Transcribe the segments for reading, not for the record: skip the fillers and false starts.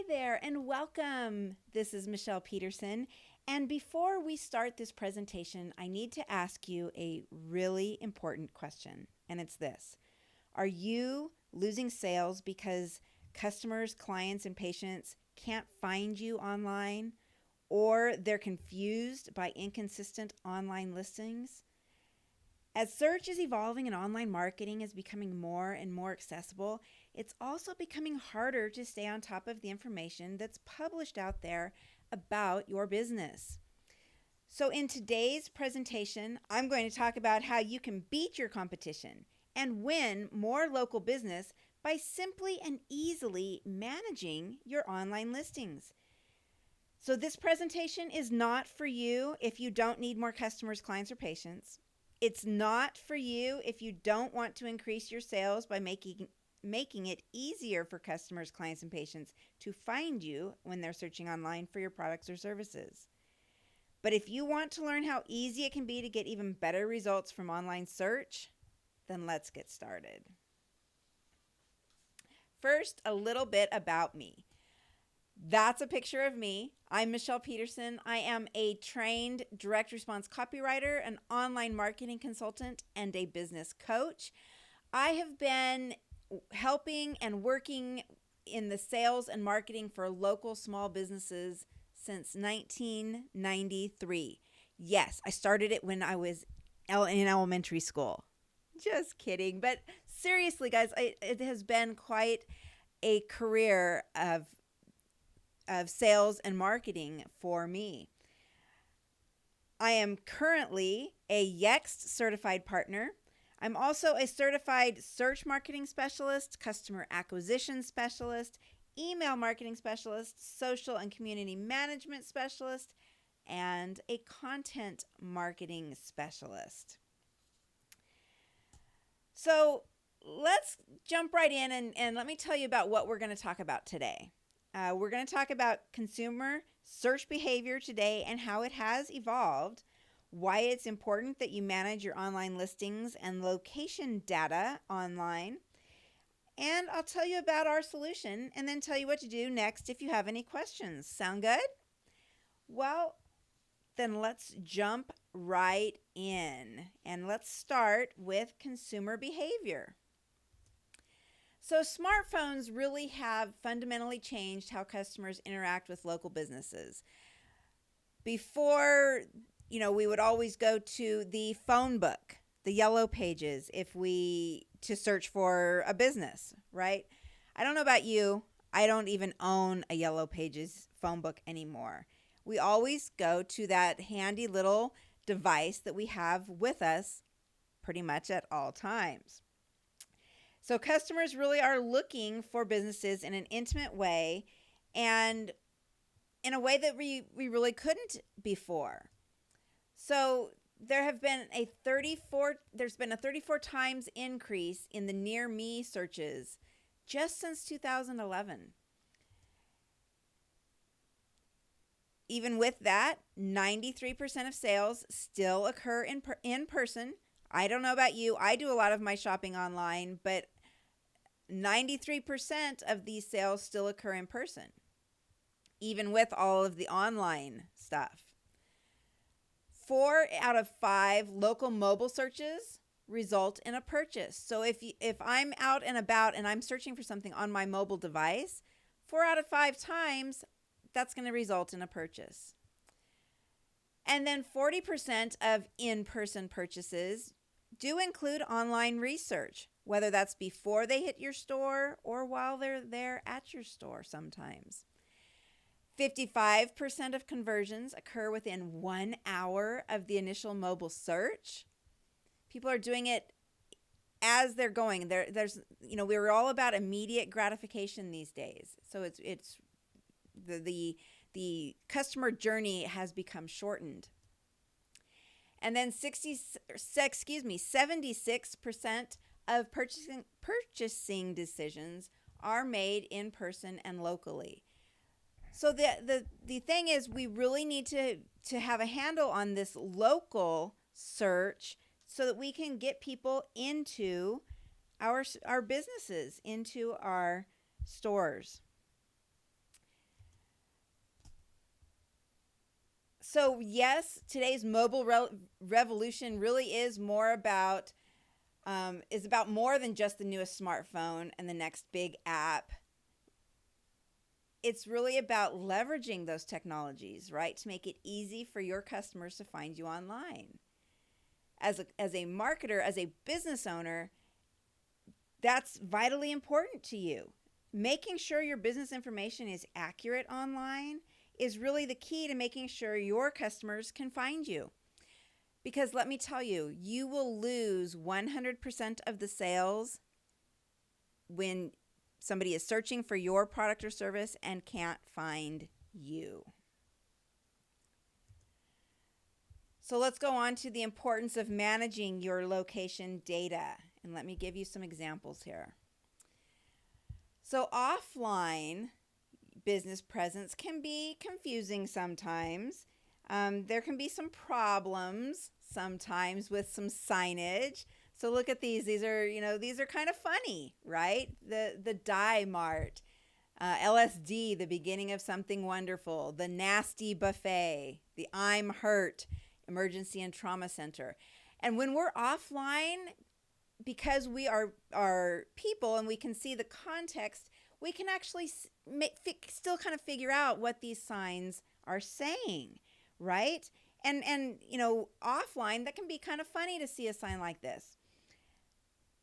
Hi there and welcome. This is Michelle Peterson. And before we start this presentation, I need to ask you a really important question. And it's this: are you losing sales because customers, clients, and patients can't find you online, or they're confused by inconsistent online listings? As search is evolving and online marketing is becoming more and more accessible, it's also becoming harder to stay on top of the information that's published out there about your business. So in today's presentation, I'm going to talk about how you can beat your competition and win more local business by simply and easily managing your online listings. So this presentation is not for you if you don't need more customers, clients, or patients. It's not for you if you don't want to increase your sales by making it easier for customers, clients, and patients to find you when they're searching online for your products or services. But if you want to learn how easy it can be to get even better results from online search, then let's get started. First, a little bit about me. That's a picture of me. I'm Michelle Peterson. I am a trained direct response copywriter, an online marketing consultant, and a business coach. I have been helping and working in the sales and marketing for local small businesses since 1993. Yes, I started it when I was in elementary school. Just kidding. But seriously, guys, it has been quite a career of sales and marketing for me. I am currently a Yext certified partner. I'm also a certified search marketing specialist, customer acquisition specialist, email marketing specialist, social and community management specialist, and a content marketing specialist. So let's jump right in and let me tell you about what we're going to talk about today. We're going to talk about consumer search behavior today and how it has evolved, why it's important that you manage your online listings and location data online, and I'll tell you about our solution and then tell you what to do next if you have any questions. Sound good? Well, then let's jump right in and let's start with consumer behavior. So smartphones really have fundamentally changed how customers interact with local businesses. Before, we would always go to the phone book, the yellow pages, to search for a business, right? I don't know about you. I don't even own a yellow pages phone book anymore. We always go to that handy little device that we have with us pretty much at all times. So customers really are looking for businesses in an intimate way and in a way that we really couldn't before. So there's been a 34 times increase in the near me searches just since 2011. Even with that, 93% of sales still occur in person. I don't know about you. I do a lot of my shopping online, but 93% of these sales still occur in person, even with all of the online stuff. 4 out of 5 local mobile searches result in a purchase. So if I'm out and about and I'm searching for something on my mobile device, 4 out of 5 times, that's going to result in a purchase. And then 40% of in-person purchases do include online research, whether that's before they hit your store or while they're there at your store sometimes. 55% of conversions occur within 1 hour of the initial mobile search. People are doing it as they're going. We're all about immediate gratification these days. So it's the customer journey has become shortened. And then 76% of purchasing decisions are made in person and locally. So the thing is, we really need to have a handle on this local search so that we can get people into our businesses, into our stores. So yes, today's mobile revolution really is more about more than just the newest smartphone and the next big app. It's really about leveraging those technologies, right, to make it easy for your customers to find you online. As a marketer, as a business owner, that's vitally important to you. Making sure your business information is accurate online is really the key to making sure your customers can find you. Because let me tell you, you will lose 100% of the sales when somebody is searching for your product or service and can't find you. So let's go on to the importance of managing your location data. And let me give you some examples here. So offline business presence can be confusing sometimes. There can be some problems sometimes with some signage. So look at these. These are kind of funny, right? The Die Mart, LSD, the beginning of something wonderful, the Nasty Buffet, the I'm Hurt Emergency and Trauma Center. And when we're offline, because we are people and we can see the context, we can actually still kind of figure out what these signs are saying, right? And offline, that can be kind of funny to see a sign like this.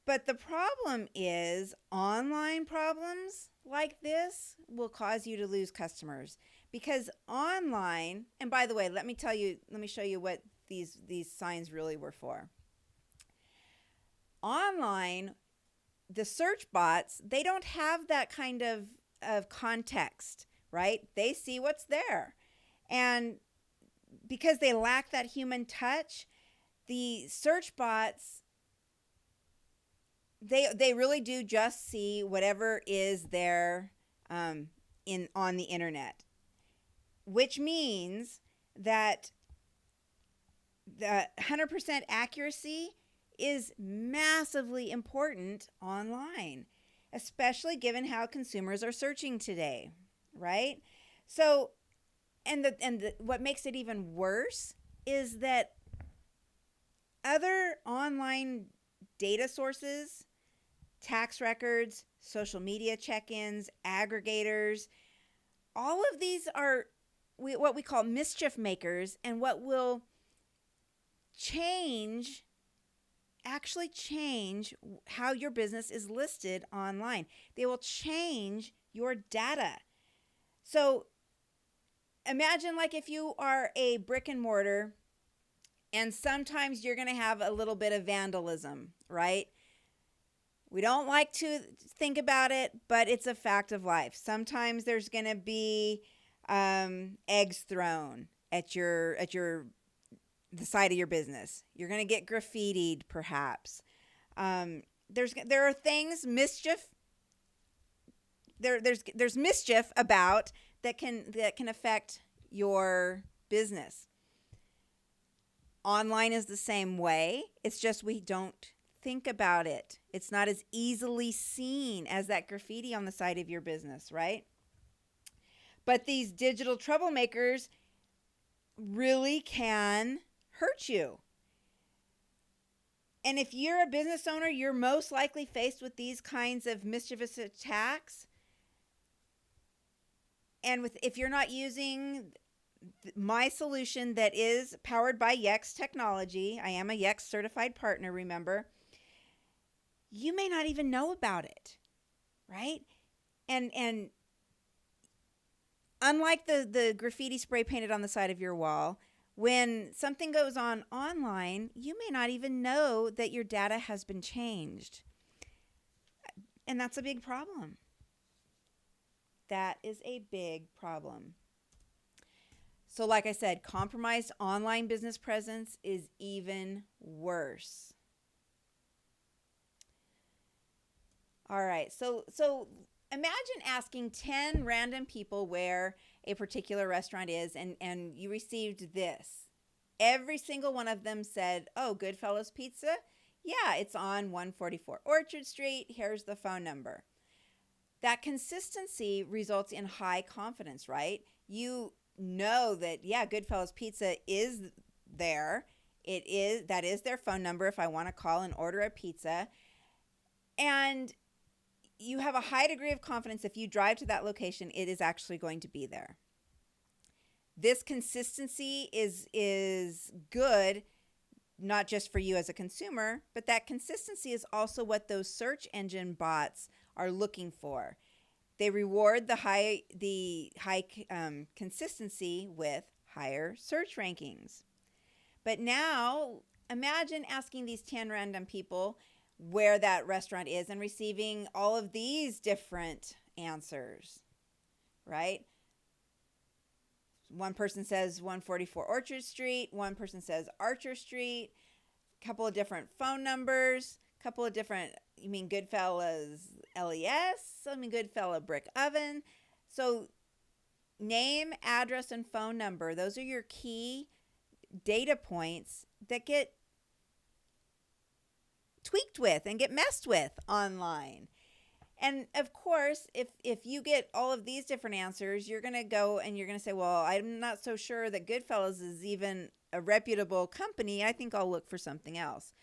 But the problem is online problems like this will cause you to lose customers, because online, and by the way, let me show you what these signs really were for. Online, the search bots, they don't have that kind of context, right? They see what's there. And because they lack that human touch, the search bots, they really do just see whatever is there on the internet, which means that the 100% accuracy is massively important online, especially given how consumers are searching today, right? So, what makes it even worse is that other online data sources, tax records, social media check-ins, aggregators, all of these are what we call mischief makers, and what will actually change how your business is listed online. They will change your data. So imagine like if you are a brick and mortar, and sometimes you're going to have a little bit of vandalism, right? We don't like to think about it, but it's a fact of life. Sometimes there's going to be eggs thrown at the side of your business. You're going to get graffitied, perhaps. There are things, mischief. There's mischief about that can affect your business. Online is the same way. It's just we don't think about it. It's not as easily seen as that graffiti on the side of your business, right? But these digital troublemakers really can hurt you. And if you're a business owner, you're most likely faced with these kinds of mischievous attacks. And if you're not using my solution that is powered by Yext technology, I am a Yext certified partner, remember, you may not even know about it, right? And unlike the graffiti spray painted on the side of your wall, when something goes on online, you may not even know that your data has been changed. And that's a big problem. That is a big problem. So like I said, compromised online business presence is even worse. All right, so imagine asking 10 random people where a particular restaurant is, and you received this. Every single one of them said, oh, Goodfellas Pizza? Yeah, it's on 144 Orchard Street. Here's the phone number. That consistency results in high confidence, right? You know that, yeah, Goodfellas Pizza is there. That is their phone number if I want to call and order a pizza. And you have a high degree of confidence if you drive to that location, it is actually going to be there. This consistency is good, not just for you as a consumer, but that consistency is also what those search engine bots are looking for. They reward the high consistency with higher search rankings. But now imagine asking these 10 random people where that restaurant is and receiving all of these different answers, right? One person says 144 Orchard Street. One person says Archer Street. A couple of different phone numbers. A couple of different, you mean Goodfellas LES? I mean Goodfella Brick Oven. So name, address, and phone number. Those are your key data points that get tweaked with and get messed with online. And of course, if you get all of these different answers, you're going to go and you're going to say, well, I'm not so sure that Goodfellas is even a reputable company. I think I'll look for something else.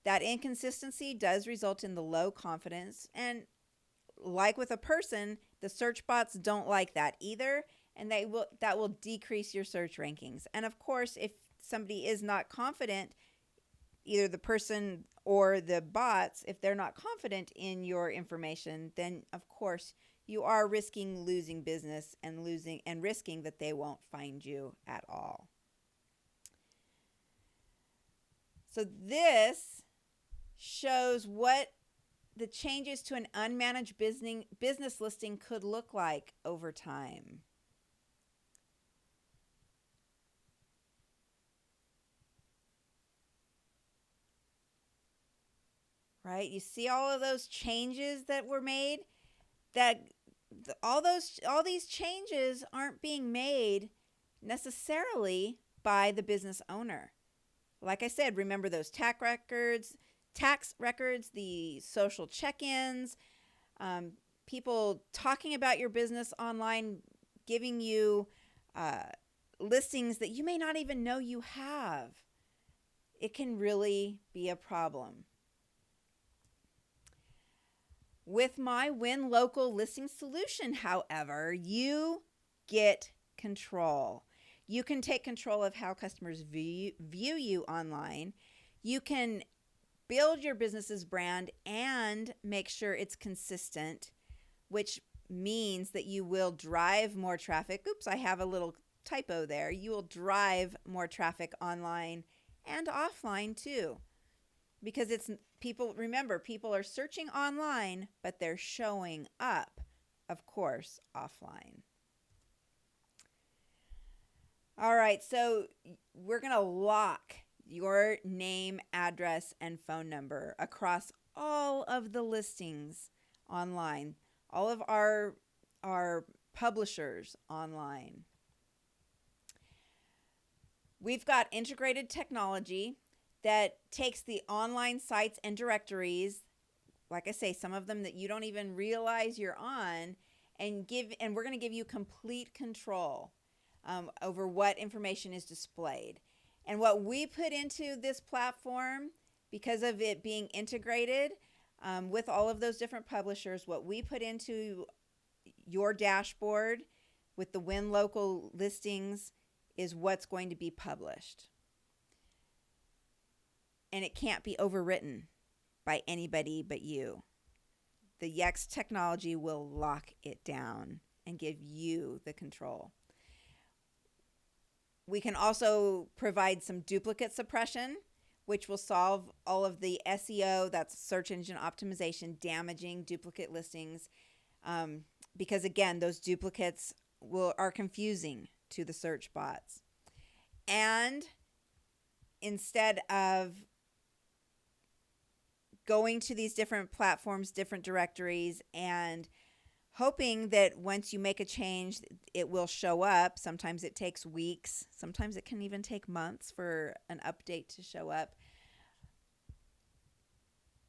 That inconsistency does result in the low confidence. And like with a person, the search bots don't like that either. And that will decrease your search rankings. And of course, if somebody is not confident, either the person or the bots, if they're not confident in your information, then of course you are risking losing business and risking that they won't find you at all. So this shows what the changes to an unmanaged business listing could look like over time. Right? You see all of those changes that were made? All these changes aren't being made necessarily by the business owner. Like I said, remember those tax records, the social check-ins, people talking about your business online, giving you listings that you may not even know you have. It can really be a problem. With my Win Local listing solution, however, you get control. You can take control of how customers view you online. You can build your business's brand and make sure it's consistent, which means that you will drive more traffic. Oops, I have a little typo there. You will drive more traffic online and offline too. Because remember, people are searching online, but they're showing up, of course, offline. All right, so we're going to lock your name, address, and phone number across all of the listings online, all of our publishers online. We've got integrated technology that takes the online sites and directories, like I say, some of them that you don't even realize you're on, and we're going to give you complete control over what information is displayed. And what we put into this platform, because of it being integrated with all of those different publishers, what we put into your dashboard with the Win Local listings is what's going to be published. And it can't be overwritten by anybody but you. The Yext technology will lock it down and give you the control. We can also provide some duplicate suppression, which will solve all of the SEO, that's search engine optimization, damaging duplicate listings. Because again, those duplicates are confusing to the search bots. And instead of going to these different platforms, different directories, and hoping that once you make a change, it will show up. Sometimes it takes weeks. Sometimes it can even take months for an update to show up.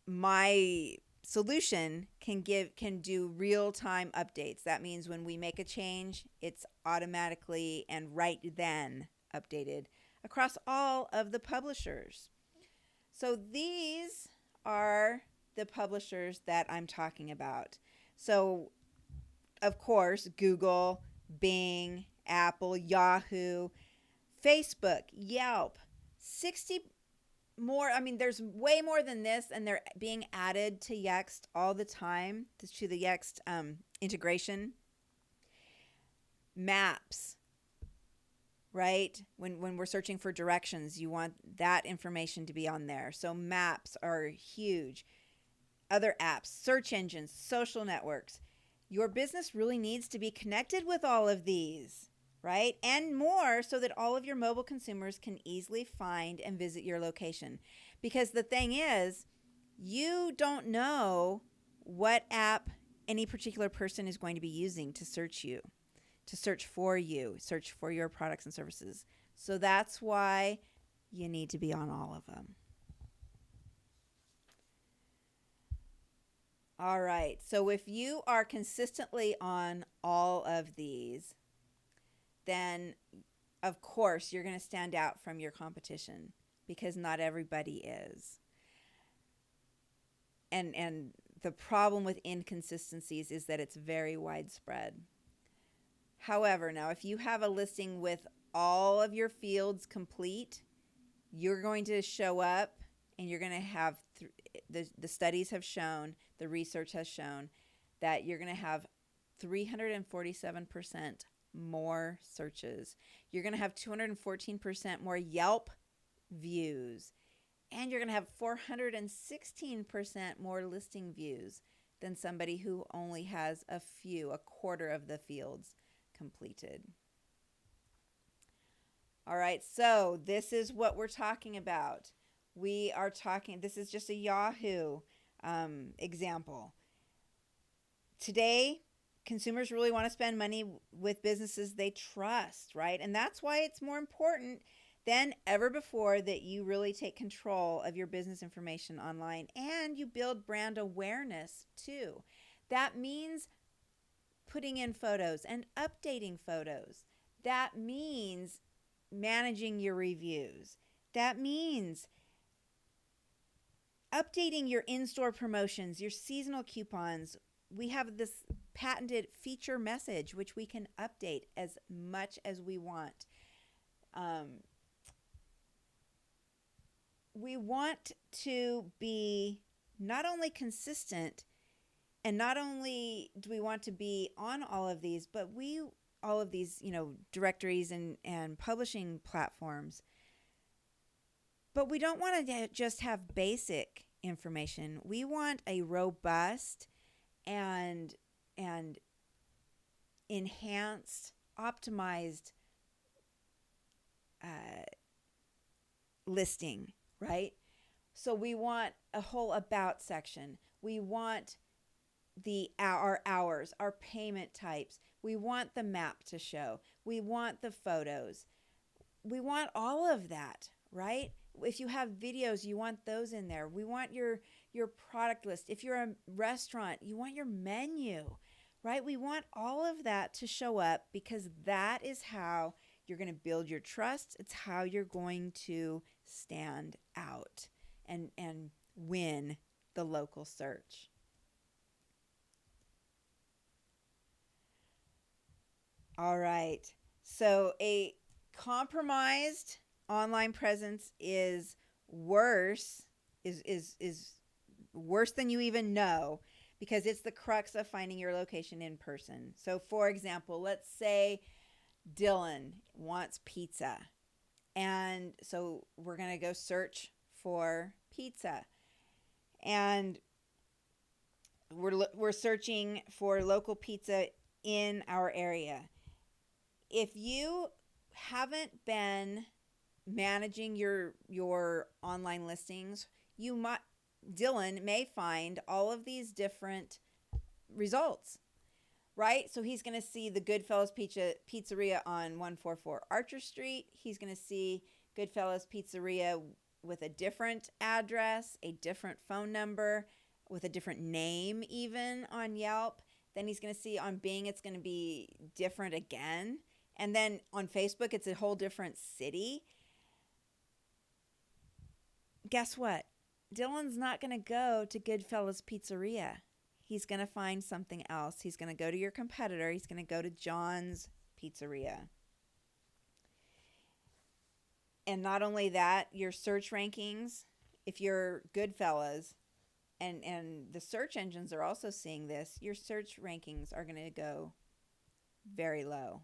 My solution can do real-time updates. That means when we make a change, it's automatically and right then updated across all of the publishers. So these are the publishers that I'm talking about. So of course, Google, Bing, Apple, Yahoo, Facebook, Yelp, 60 more. I mean, there's way more than this, and they're being added to Yext all the time, to the Yext integration. Maps, right? When we're searching for directions, you want that information to be on there. So maps are huge. Other apps, search engines, social networks. Your business really needs to be connected with all of these, right? And more, so that all of your mobile consumers can easily find and visit your location. Because the thing is, you don't know what app any particular person is going to be using to search you, to search for you, search for your products and services. So that's why you need to be on all of them. All right, so if you are consistently on all of these, then of course you're going to stand out from your competition, because not everybody is. And the problem with inconsistencies is that it's very widespread. However, now if you have a listing with all of your fields complete, you're going to show up and you're going to have the studies have shown, the research has shown that you're going to have 347% more searches. You're going to have 214% more Yelp views, and you're going to have 416% more listing views than somebody who only has a quarter of the fields completed. All right, so this is what we're talking about. This is just a Yahoo example. Today, consumers really want to spend money with businesses they trust, right? And that's why it's more important than ever before that you really take control of your business information online, and you build brand awareness too. That means putting in photos and updating photos. That means managing your reviews. That means updating your in-store promotions, your seasonal coupons. We have this patented feature message, which we can update as much as we want. We want to be not only consistent, and not only do we want to be on all of these, but all of these, directories and publishing platforms. But we don't want to just have basic information. We want a robust and enhanced, optimized listing, right? So we want a whole about section. We want our hours, our payment types. We want the map to show. We want the photos. We want all of that, right? If you have videos, you want those in there. We want your product list. If you're a restaurant, you want your menu, right? We want all of that to show up, because that is how you're going to build your trust. It's how you're going to stand out and win the local search. All right. So a compromised online presence is worse than you even know, because it's the crux of finding your location in person. So for example, let's say Dylan wants pizza, and so we're going to go search for pizza, and we're searching for local pizza in our area. If you haven't been managing your online listings, Dylan may find all of these different results, right? So he's going to see the Goodfellas Pizzeria on 144 Archer Street. He's going to see Goodfellas Pizzeria with a different address, a different phone number, with a different name even on Yelp. Then he's going to see on Bing it's going to be different again. And then on Facebook it's a whole different city. Guess what? Dylan's not going to go to Goodfellas Pizzeria. He's going to find something else. He's going to go to your competitor. He's going to go to John's Pizzeria. And not only that, your search rankings, if you're Goodfellas, and the search engines are also seeing this, your search rankings are going to go very low.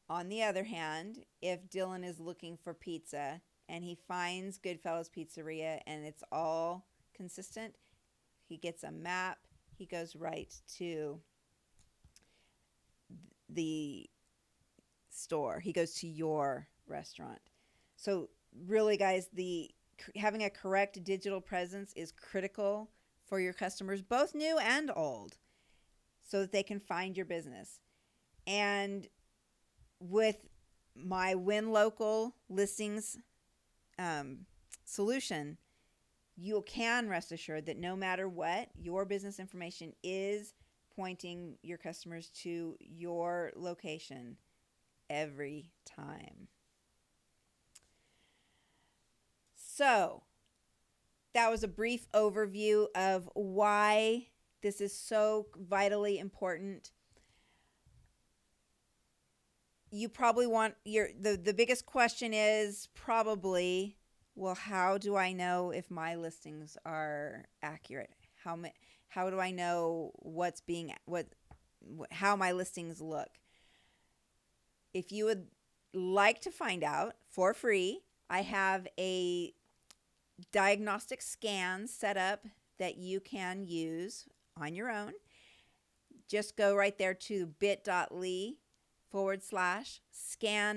On the other hand, if Dylan is looking for pizza and he finds Goodfellas Pizzeria and it's all consistent, he gets a map, he goes right to the store. He goes to your restaurant. So really, guys, having a correct digital presence is critical for your customers, both new and old, so that they can find your business. And with my Win Local listings solution, you can rest assured that no matter what, your business information is pointing your customers to your location every time. So that was a brief overview of why this is so vitally important. You probably want the biggest question is probably, well, how do I know if my listings are accurate? How do I know how my listings look? If you would like to find out for free, I have a diagnostic scan set up that you can use on your own. Just go right there to bit.ly/scan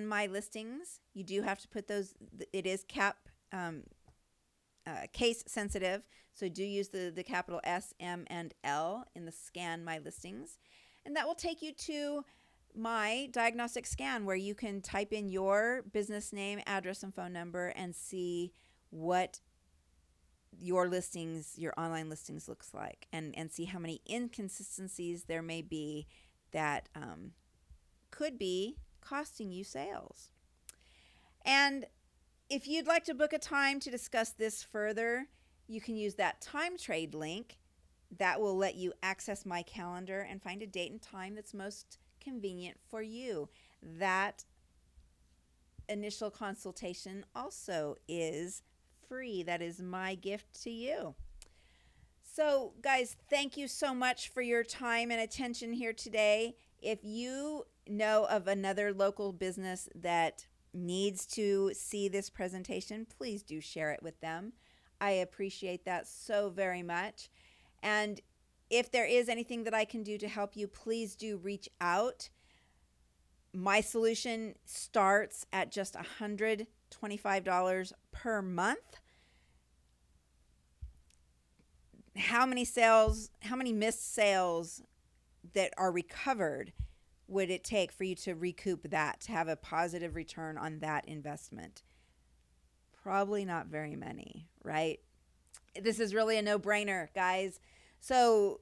my listings. You do have to put those, it is case sensitive, so do use the capital S, M, and L in the scan my listings. And that will take you to my diagnostic scan where you can type in your business name, address, and phone number and see what your listings, your online listings looks like, and see how many inconsistencies there may be that could be costing you sales. And if you'd like to book a time to discuss this further, you can use that time trade link. That will let you access my calendar and find a date and time that's most convenient for you. That initial consultation also is free. That is my gift to you. So, guys, thank you so much for your time and attention here today. If you know of another local business that needs to see this presentation, please do share it with them. I appreciate that so very much. And if there is anything that I can do to help you, please do reach out. My solution starts at just $125 per month. How many missed sales that are recovered would it take for you to recoup that, to have a positive return on that investment? Probably not very many, right? This is really a no-brainer, guys. So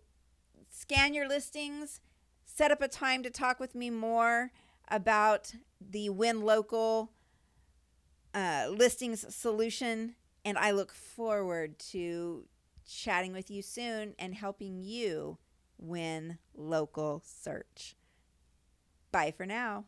scan your listings, set up a time to talk with me more about the Win Local listings solution, and I look forward to chatting with you soon and helping you win local search. Bye for now.